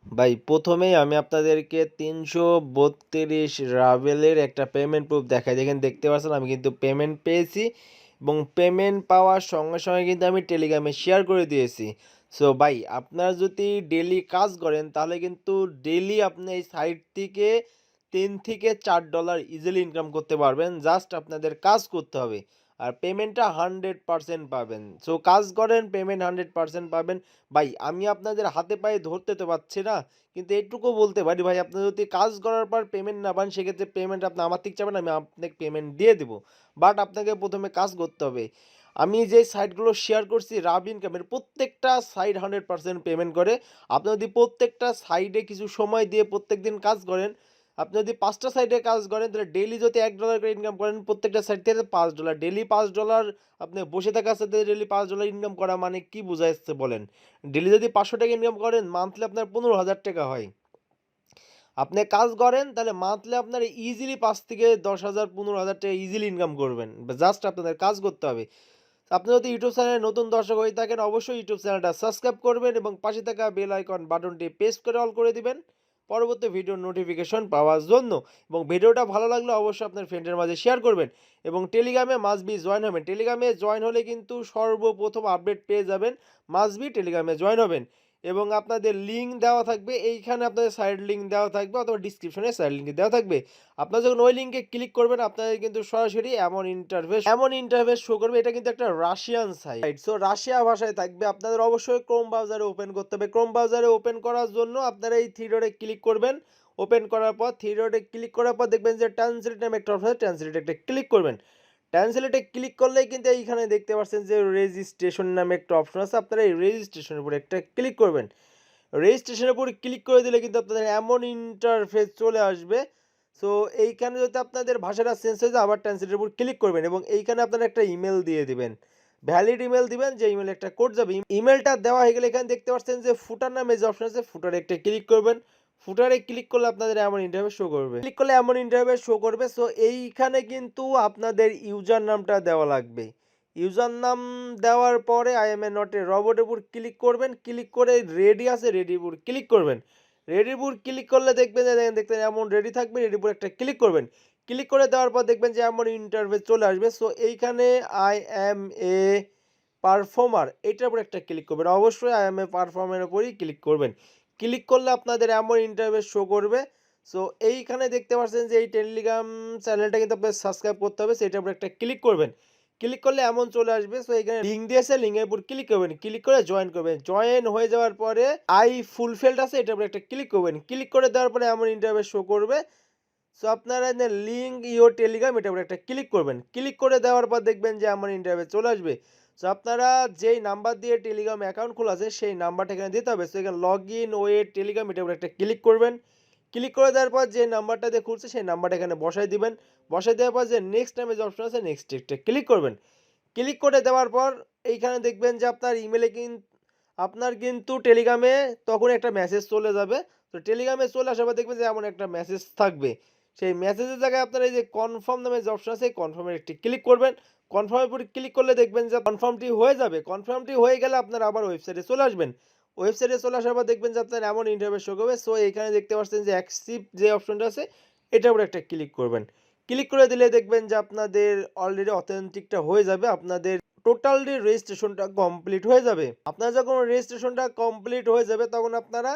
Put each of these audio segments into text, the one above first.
ভাই প্রথমেই আমি আপনাদেরকে ৩৩২ রাভেলের একটা পেমেন্ট প্রুফ দেখাই। দেখতে পাচ্ছেন আমি কিন্তু পেমেন্ট পেয়েছি এবং পেমেন্ট পাওয়ার সঙ্গে সঙ্গে কিন্তু আমি টেলিগ্রামে শেয়ার করে দিয়েছি। সো ভাই আপনারা যদি ডেলি কাজ করেন তাহলে কিন্তু ডেলি আপনি এই সাইট থেকে $3 থেকে $4 ইজিলি ইনকাম করতে পারবেন। জাস্ট আপনাদের কাজ করতে হবে আর পেমেন্টটা 100% পাবেন। সো কাজ করেন, পেমেন্ট 100% পাবেন। ভাই আমি আপনাদের হাতে পায়ে ধরতে তো পারছি না, কিন্তু এইটুকু বলতে পারি ভাই আপনি যদি কাজ করার পর পেমেন্ট না পান সেক্ষেত্রে পেমেন্ট আপনি আমার থেকে চাবেন, আমি আপনাকে পেমেন্ট দিয়ে দেবো। বাট আপনাকে প্রথমে কাজ করতে হবে। আমি যে সাইটগুলো শেয়ার করছি রাব ইনকামের প্রত্যেকটা সাইট 100% পেমেন্ট করে। আপনি যদি প্রত্যেকটা সাইডে কিছু সময় দিয়ে প্রত্যেক দিন কাজ করেন, আপনি যদি 5টা সাইডে কাজ করেন তাহলে ডেইলি যদি $1 করে ইনকাম করেন প্রত্যেকটা সাইড থেকে $5 ডেইলি $5 আপনি বসে থাকার সাথে ডেইলি $5 ইনকাম করা মানে কি বোঝাচ্ছে বলেন? ডেইলি যদি $500 ইনকাম করেন মান্থলি আপনার $15,000 হয়। আপনি কাজ করেন তাহলে মান্থলি আপনার ইজিলি 5 থেকে 10,000 $15,000 ইজিলি ইনকাম করবেন। জাস্ট আপনাদের কাজ করতে হবে। আপনি যদি ইউটিউব চ্যানেলে নতুন দর্শক হয়ে থাকেন অবশ্যই ইউটিউব চ্যানেলটা সাবস্ক্রাইব করবেন এবং পাশে থাকা বেল আইকন বাটনটি প্রেস করে অল করে দিবেন পরবর্তী ভিডিওর নোটিফিকেশন পাওয়ার জন্য। এবং ভিডিওটা ভালো লাগলে অবশ্যই আপনার ফ্রেন্ডের মাঝে শেয়ার করবেন এবং টেলিগ্রামে মাস্ট বি জয়েন হবেন। টেলিগ্রামে জয়েন হলে কিন্তু সর্বপ্রথম আপডেট পেয়ে যাবেন। মাস্ট বি টেলিগ্রামে জয়েন হবেন এবং আপনাদের লিঙ্ক দেওয়া থাকবে, এইখানে আপনাদের সাইড লিঙ্ক দেওয়া থাকবে অথবা ডিসক্রিপশনে সাইড লিঙ্ক দেওয়া থাকবে। আপনারা যখন ওই লিঙ্কে ক্লিক করবেন আপনাদের কিন্তু সরাসরি এমন ইন্টারফেস শো করবে। এটা কিন্তু একটা রাশিয়ান সাইট, সো রাশিয়া ভাষায় থাকবে। আপনাদের অবশ্যই ক্রোম ব্রাউজারে ওপেন করতে হবে। ক্রোম ব্রাউজারে ওপেন করার জন্য আপনারা এই থ্রি ডটে ক্লিক করবেন। ওপেন করার পর থ্রি ডটে ক্লিক করার পর দেখবেন যে ট্রান্সলেট নামে একটা অপশন আছে, ট্রান্সলেট একটা ক্লিক করবেন। ট্রান্সলেটে ক্লিক করলেই কিন্তু এইখানে দেখতে পাচ্ছেন যে রেজিস্ট্রেশন নামে একটা অপশন আছে, আপনারা এই রেজিস্ট্রেশনের উপর একটা ক্লিক করবেন। রেজিস্ট্রেশনের উপর ক্লিক করে দিলে কিন্তু আপনাদের এমন ইন্টারফেস চলে আসবে। সো এইখানে যদি আপনাদের ভাষাটা চেঞ্জ হয়ে যায় আবার ট্রান্সলেটের উপর ক্লিক করবেন এবং এইখানে আপনারা একটা ইমেল দিয়ে দিবেন, ভ্যালিড ইমেল দিবেন, যে ইমেলে একটা কোড যাবে। ইমেলটা দেওয়া হয়ে গেলে এখানে দেখতে পাচ্ছেন যে ফুটার নামে যে অপশন আছে ফুটারে একটা ক্লিক করবেন। ফুটারে ক্লিক করলে আপনাদের এমন ইন্টারফেস শো করবে, ক্লিক করলে এমন ইন্টারফেস শো করবে। সো এইখানে কিন্তু আপনাদের ইউজার নামটা দেওয়া লাগবে। ইউজার নাম দেওয়ার পরে I am a not a রবটের উপর ক্লিক করবেন। ক্লিক করে রেডি আছে রেডির উপর ক্লিক করবেন। রেডির উপর ক্লিক করলে দেখবেন যে দেখবেন এমন রেডি থাকবে, রেডির উপর একটা ক্লিক করবেন। ক্লিক করে দেওয়ার পর দেখবেন যে এমন ইন্টারফেস চলে আসবে। সো এইখানে আই এম এ পারফর্মার এটার উপর একটা ক্লিক করবেন। অবশ্যই আই এম এ পারফর্মারের উপরই ক্লিক করবেন। ক্লিক করলে আপনাদের এমন ইন্টারফেস শো করবে। সো এইখানে দেখতে পাচ্ছেন যে এই টেলিগ্রাম চ্যানেলটা কিন্তু আপনাদের সাবস্ক্রাইব করতে হবে, সেটার উপর একটা ক্লিক করবেন। ক্লিক করলে এমন চলে আসবে। সো এখানে লিঙ্ক দিয়েছে, লিঙ্কের উপর ক্লিক করবেন। ক্লিক করে জয়েন করবেন। জয়েন হয়ে যাওয়ার পরে আই ফুলফিলড আছে এটার উপর একটা ক্লিক করবেন। ক্লিক করে দেওয়ার পরে এমন ইন্টারফেস শো করবে। সো আপনারা লিঙ্ক ইওর টেলিগ্রাম এটার উপর একটা ক্লিক করবেন। ক্লিক করে দেওয়ার পর দেখবেন যে এমন ইন্টারফেস চলে আসবে। সো আপনারা যেই নাম্বার দিয়ে টেলিগ্রাম অ্যাকাউন্ট খোলা আছে সেই নাম্বারটা এখানে দিতে হবে। সো এখানে লগ ইন ওয়েট টেলিগ্রাম এটার উপর একটা ক্লিক করবেন। ক্লিক করে দেওয়ার পর যে নাম্বারটা দিয়ে খুলছে সেই নাম্বারটা এখানে বসাই দিবেন। বসাই দেওয়ার পর যে নেক্সট নামে যে অপশন আছে নেক্সট একটা ক্লিক করবেন। ক্লিক করে দেওয়ার পর এইখানে দেখবেন যে আপনার ইমেলে আপনার কিন্তু টেলিগ্রামে তখন একটা মেসেজ চলে যাবে। তো টেলিগ্রামে চলে আসার পর দেখবেন যে এমন একটা মেসেজ থাকবে। সেই মেসেজের জায়গায় আপনার এই যে কনফার্ম নামে যে অপশন আছে কনফার্মের একটি ক্লিক করবেন। কনফার্মের উপর ক্লিক করলে দেখবেন যে কনফার্মটি হয়ে যাবে। কনফার্মটি হয়ে গেলে আপনারা আবার ওয়েবসাইটে চলে আসবেন। ওয়েবসাইটে চলে আসার পর দেখবেন যে আপনার এমন ইন্টারফেস শো করবে। সো এখানে দেখতে পাচ্ছেন যে অ্যাকসেপ্ট যে অপশনটা আছে এটার উপর একটা ক্লিক করবেন। ক্লিক করে দিলে দেখবেন যে আপনাদের অলরেডি অথেন্টিকটা হয়ে যাবে। আপনাদের টোটালি রেজিস্ট্রেশনটা কমপ্লিট হয়ে যাবে। আপনার যখন রেজিস্ট্রেশনটা কমপ্লিট হয়ে যাবে তখন আপনারা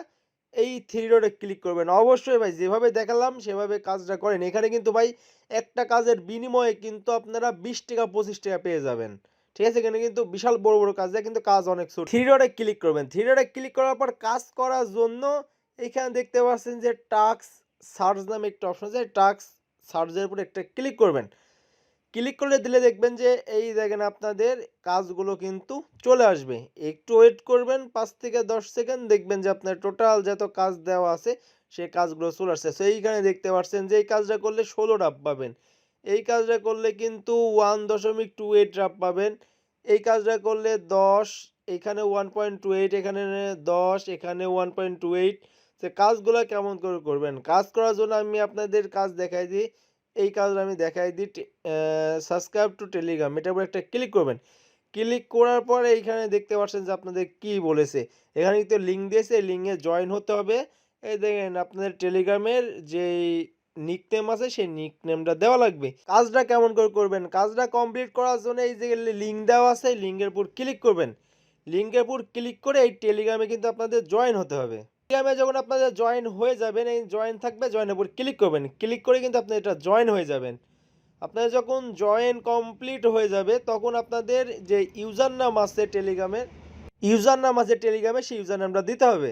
এই থ্রি ডটে ক্লিক করবেন। অবশ্যই ভাই যেভাবে দেখালাম সেভাবে কাজটা করেন। এখানে কিন্তু ভাই একটা কাজের বিনিময়ে কিন্তু আপনারা 20 টাকা 25 টাকা পেয়ে যাবেন। ঠিক আছে, এখানে কিন্তু বিশাল বড় বড় কাজ দেয় কিন্তু কাজ অনেক ছোট। থ্রি ডটে ক্লিক করবেন। থ্রি ডটে ক্লিক করার পর কাজ করার জন্য এখানে দেখতে পাচ্ছেন যে টাস্ক সার্চ নামে একটা অপশন আছে, টাস্ক সার্চের উপর একটা ক্লিক করবেন। ক্লিক করলে দিলে দেখবেন যে এই দেখেন আপনাদের কাজগুলো কিন্তু চলে আসবে। একটু ওয়েট করবেন 5 থেকে 10 সেকেন্ড, দেখবেন যে আপনার টোটাল যত কাজ দেওয়া আছে সেই কাজগুলো চলে আসছে। সো এইখানে দেখতে পাচ্ছেন যে এই কাজটা করলে 16 ডাব পাবেন। এই কাজটা করলে কিন্তু 1.28 ডাব পাবেন। এই কাজটা করলে 10, এখানে 1.28, এখানে 10, এখানে 1.28। সে কাজগুলো কেমন করে করবেন? কাজ করার জন্য আমি আপনাদের কাজ দেখাই দিই। এই কাজটা আমি দেখাই দিই। সাবস্ক্রাইব টু টেলিগ্রাম এটার উপর একটা ক্লিক করবেন। ক্লিক করার পরে এইখানে দেখতে পাচ্ছেন যে আপনাদের কি বলেছে, এখানে কিন্তু লিঙ্ক দিয়েছে, এই লিঙ্কে জয়েন হতে হবে। এই দেখেন আপনাদের টেলিগ্রামের যেই নিকনেম আছে সেই নিকনেমটা দেওয়া লাগবে। কাজটা কেমন করে করবেন, কাজটা কমপ্লিট করার জন্য এই যে লিঙ্ক দেওয়া আছে এই লিঙ্কের উপর ক্লিক করবেন। লিঙ্কের উপর ক্লিক করে এই টেলিগ্রামে কিন্তু আপনাদের জয়েন হতে হবে। টেলিগ্রামে যখন আপনাদের জয়েন হয়ে যাবেন, এই জয়েন থাকবে, জয়েনের উপর ক্লিক করবেন, ক্লিক করে কিন্তু আপনি এটা জয়েন হয়ে যাবেন। আপনাদের যখন জয়েন কমপ্লিট হয়ে যাবে তখন আপনাদের যে ইউজার নাম আছে টেলিগ্রামে সেই ইউজার নামটা দিতে হবে।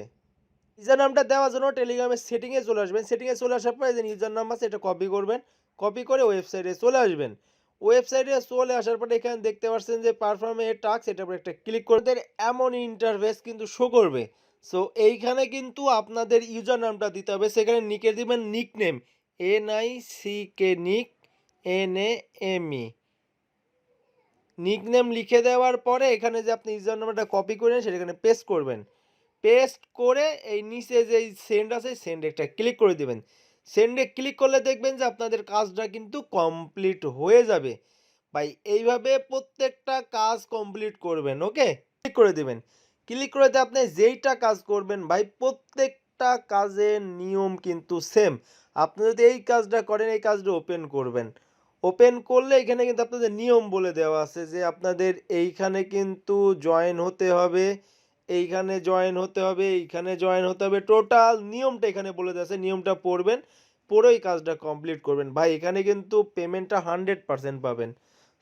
ইউজার নামটা দেওয়ার জন্য টেলিগ্রামের সেটিংয়ে চলে আসবেন। সেটিংয়ে চলে আসার পরে যে ইউজার নাম আছে এটা কপি করবেন, কপি করে ওয়েবসাইটে চলে আসবেন। ওয়েবসাইটে চলে আসার পরে এখানে দেখতে পাচ্ছেন যে পারফর্ম এ টাস্ক, এটার উপর একটা ক্লিক করে এমন ইন্টারফেস কিন্তু শো করবে। সো এইখানে কিন্তু আপনাদের ইউজার নামটা দিতে হবে, সেখানে নিকে দিবেন নিকনেম, NICK নিক NAME নিকনেম লিখে দেওয়ার পরে এখানে যে আপনি ইউজার নাম্বারটা কপি করেন সেটা এখানে পেস্ট করবেন। পেস্ট করে এই নিচে যে সেন্ড আছে সেন্ড একটা ক্লিক করে দেবেন। সেন্ডে ক্লিক করলে দেখবেন যে আপনাদের কাজটা কিন্তু কমপ্লিট হয়ে যাবে। ভাই এইভাবে প্রত্যেকটা কাজ কমপ্লিট করবেন। ওকে, ক্লিক করে দেবেন। ক্লিক করে দিয়ে আপনি যেইটা কাজ করবেন ভাই প্রত্যেকটা কাজের নিয়ম কিন্তু সেম। আপনি যদি এই কাজটা করেন, এই কাজটা ওপেন করবেন, ওপেন করলে এখানে কিন্তু আপনাদের নিয়ম বলে দেওয়া আছে যে আপনাদের এইখানে কিন্তু জয়েন হতে হবে, এইখানে জয়েন হতে হবে, এইখানে জয়েন হতে হবে, টোটাল নিয়মটা এখানে বলে দেওয়া আছে। নিয়মটা পড়বেন, পড়েই কাজটা কমপ্লিট করবেন। ভাই এখানে কিন্তু পেমেন্টটা 100% পাবেন।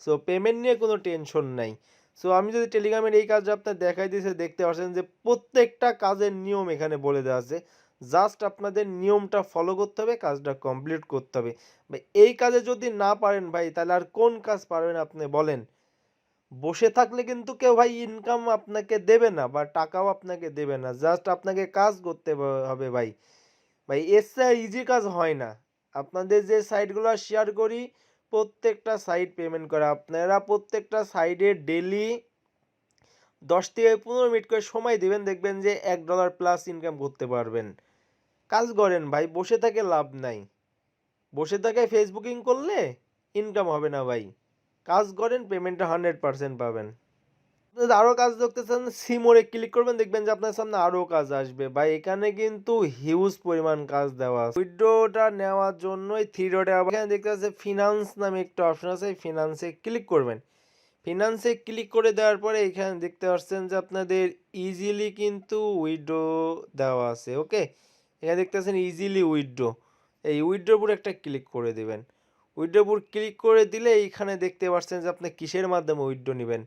সো পেমেন্ট নিয়ে কোনো টেনশন নাই। সো আমি যদি টেলিগ্রামের এই কাজটা আপনার দেখাই দিয়েছে, দেখতে পাচ্ছেন যে প্রত্যেকটা কাজের নিয়ম এখানে বলে দেওয়া আছে। জাস্ট আপনাদের নিয়মটা ফলো করতে হবে, কাজটা কমপ্লিট করতে হবে। ভাই এই কাজে যদি না পারেন ভাই তাহলে আর কোন কাজ পারবেন আপনি বলেন? বসে থাকলে কিন্তু কেউ ভাই ইনকাম আপনাকে দেবে না বা টাকাও আপনাকে দেবে না, জাস্ট আপনাকে কাজ করতে হবে ভাই। ভাই এর চেয়ে ইজি কাজ হয় না। আপনাদের যে সাইটগুলো শেয়ার করি প্রত্যেকটা সাইট পেমেন্ট করে, আপনারা প্রত্যেকটা সাইডে ডেলি 10 থেকে 15 মিনিট করে সময় দিবেন, দেখবেন যে $1 প্লাস ইনকাম করতে পারবেন। কাজ করেন ভাই, বসে থেকে লাভ নাই। বসে থেকে ফেসবুকিং করলে ইনকাম হবে না ভাই। কাজ করেন, পেমেন্টটা 100% পাবেন। যদি আরও কাজ দেখতে চান সিমোরে ক্লিক করবেন, দেখবেন যে আপনার সামনে আরও কাজ আসবে। ভাই এখানে কিন্তু হিউজ পরিমাণ কাজ দেওয়া আছে। উইথড্রটা নেওয়ার জন্যই থ্রি ডটে এখানে দেখতে পাচ্ছেন ফিনান্স নামে একটা অপশন আছে, ফিনান্সে ক্লিক করবেন। ফিনান্সে ক্লিক করে দেওয়ার পরে এখানে দেখতে পাচ্ছেন যে আপনাদের ইজিলি কিন্তু উইথড্র দেওয়া আছে। ওকে, এখানে দেখতে পাচ্ছেন ইজিলি উইথড্র, এই উইথড্রোর উপর একটা ক্লিক করে দেবেন। উইথড্রোর উপর ক্লিক করে দিলে এইখানে দেখতে পাচ্ছেন যে আপনি কিসের মাধ্যমে উইথড্র নেবেন।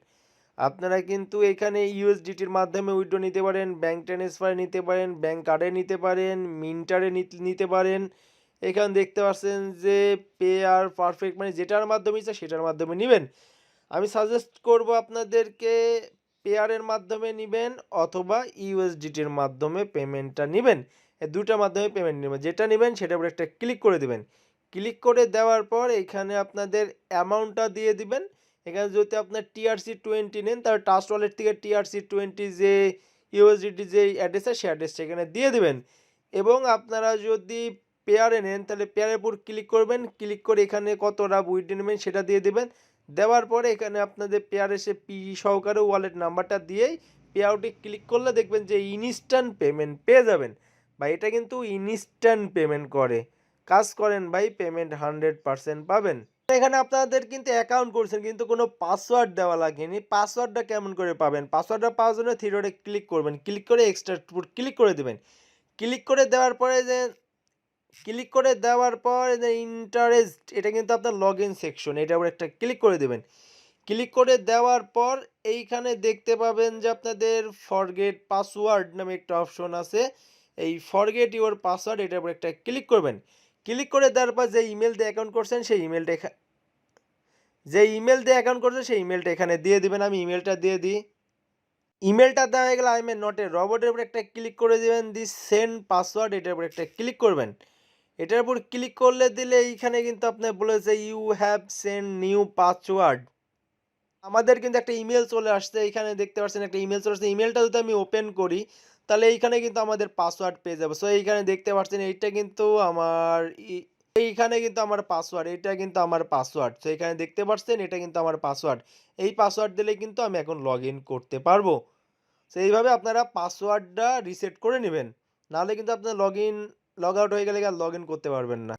আপনারা কিন্তু এখানে ইউএসডিটির মাধ্যমে উইথড্র নিতে পারেন, ব্যাঙ্ক ট্রান্সফারে নিতে পারেন, ব্যাঙ্ক কার্ডে নিতে পারেন, মিন্টারে নিতে পারেন। এখানে দেখতে পাচ্ছেন যে পে আর পারফেক্ট মানে যেটার মাধ্যমে ইচ্ছা সেটার মাধ্যমে নেবেন। আমি সাজেস্ট করব আপনাদেরকে পেয়ারের মাধ্যমে নেবেন অথবা ইউএসডিটির মাধ্যমে পেমেন্টটা নেবেন। এই দুটার মাধ্যমে পেমেন্ট নেবেন, যেটা নেবেন সেটার উপর একটা ক্লিক করে দেবেন। ক্লিক করে দেওয়ার পর এখানে আপনাদের অ্যামাউন্টটা দিয়ে দিবেন। এখানে যদি আপনার TRC20 নেন তাহলে ট্রাস্ট ওয়ালেট থেকে TRC20 যে ইউএসডিটি যে অ্যাড্রেস আছে সেই অ্যাড্রেসটা এখানে দিয়ে দেবেন। এবং আপনারা যদি পেয়ারে নেন তাহলে পেয়ারের উপর ক্লিক করবেন, ক্লিক করে এখানে কতটা উইথড্র নেবেন সেটা দিয়ে দেবেন। দেওয়ার পরে এখানে আপনাদের পেয়ার এসে পি সহকারে ওয়ালেট নাম্বারটা দিয়েই পে আউটে ক্লিক করলে দেখবেন যে ইনস্ট্যান্ট পেমেন্ট পেয়ে যাবেন। ভাই এটা কিন্তু ইনস্ট্যান্ট পেমেন্ট করে। কাজ করেন ভাই, পেমেন্ট 100% পাবেন। এখানে আপনাদের কিন্তু অ্যাকাউন্ট করছেন কিন্তু কোনো পাসওয়ার্ড দেওয়া লাগেনি। পাসওয়ার্ডটা কেমন করে পাবেন? পাসওয়ার্ডটা পাওয়ার জন্য থ্রি ডটে ক্লিক করবেন, ক্লিক করে এক্সট্রা ক্লিক করে দেবেন। ক্লিক করে দেওয়ার পরে যে ইন্টারেস্ট, এটা কিন্তু আপনার লগ ইন সেকশন, এটার উপর একটা ক্লিক করে দেবেন। ক্লিক করে দেওয়ার পর এইখানে দেখতে পাবেন যে আপনাদের ফরগেট পাসওয়ার্ড নামে একটা অপশন আছে, এই ফরগেট ইউর পাসওয়ার্ড এটার উপর একটা ক্লিক করবেন। ক্লিক করে দেওয়ার পর যে ইমেল দিয়ে অ্যাকাউন্ট করছেন সেই ইমেলটা সেই ইমেলটা এখানে দিয়ে দিবেন। আমি ইমেলটা দিয়ে দিই। ইমেলটা দেওয়া হয়ে গেলে আই এম নট এ রবটের উপর একটা ক্লিক করে দেবেন। দিস সেন্ড পাসওয়ার্ড এটার উপর একটা ক্লিক করবেন। এটার উপর ক্লিক করলে দিলে এইখানে কিন্তু আপনার বলেছে you have send new password. আমাদের কিন্তু একটা ইমেল চলে আসছে, এখানে দেখতে পাচ্ছেন একটা ইমেল চলে আসছে। ইমেলটা যদি আমি ওপেন করি তাহলে এইখানে কিন্তু আমাদের পাসওয়ার্ড পেয়ে যাবে। সো এইখানে দেখতে পাচ্ছেন এইটা কিন্তু আমার এইখানে কিন্তু আমার পাসওয়ার্ড, এটা কিন্তু আমার পাসওয়ার্ড। সো এখানে দেখতে পাচ্ছেন এটা কিন্তু আমার পাসওয়ার্ড। এই পাসওয়ার্ড দিলেই কিন্তু আমি এখন লগইন করতে পারবো। সো এইভাবে আপনারা পাসওয়ার্ডটা রিসেট করে নিবেন। নাহলে কিন্তু আপনার লগ আউট হয়ে গেলে আর লগইন করতে পারবেন না।